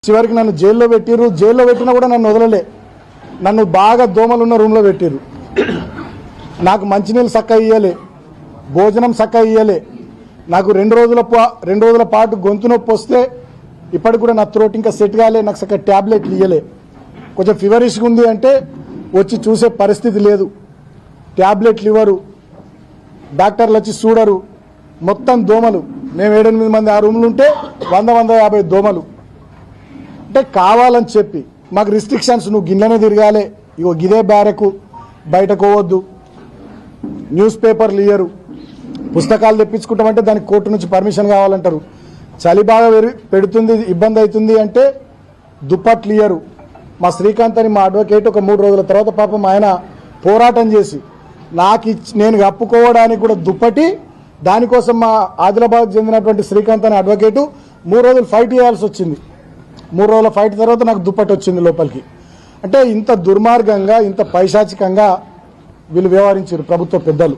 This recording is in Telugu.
చివరికి నన్ను జైల్లో పెట్టిరు. జైల్లో పెట్టినా కూడా నన్ను వదలలే. నన్ను బాగా దోమలున్న రూమ్లో పెట్టిరు. నాకు మంచినీళ్ళు చక్కగా ఇయ్యలే, భోజనం చక్కగా ఇయ్యలే. నాకు రెండు రోజుల పాటు గొంతు నొప్పి వస్తే ఇప్పటికి కూడా నా త్రోట్ ఇంకా సెట్ కాలే. నాకు చక్కగా ట్యాబ్లెట్లు ఇయ్యలే. కొంచెం ఫీవరిష్గా ఉంది అంటే వచ్చి చూసే పరిస్థితి లేదు. ట్యాబ్లెట్లు ఇవ్వరు, డాక్టర్లు వచ్చి చూడరు. మొత్తం దోమలు. మేము 7-8 మంది ఆ రూమ్లు ఉంటే 100-150 దోమలు. అంటే కావాలని చెప్పి మాకు రిస్ట్రిక్షన్స్, నువ్వు గిన్నెనే తిరగాలి, ఇగో గిదే బ్యారెకు, బయటకు పోవద్దు, న్యూస్ పేపర్లు ఇయ్యరు, పుస్తకాలు తెప్పించుకుంటామంటే దానికి కోర్టు నుంచి పర్మిషన్ కావాలంటారు. చలి బాగా పెడుతుంది, ఇబ్బంది అవుతుంది అంటే దుప్పట్లు ఇయ్యరు. మా శ్రీకాంత్ అని మా అడ్వకేట్ ఒక 3 రోజుల తర్వాత పాపం ఆయన పోరాటం చేసి నేను కప్పుకోవడానికి కూడా దుప్పటి, దానికోసం మా ఆదిలాబాద్ చెందినటువంటి శ్రీకాంత్ అనే అడ్వకేటు 3 రోజులు ఫైట్ చేయాల్సి వచ్చింది. 3 రోజుల ఫైట్ తర్వాత నాకు దుప్పటి వచ్చింది లోపలికి. అంటే ఇంత దుర్మార్గంగా, ఇంత పైశాచికంగా వీళ్ళు వ్యవహరించారు ప్రభుత్వ పెద్దలు.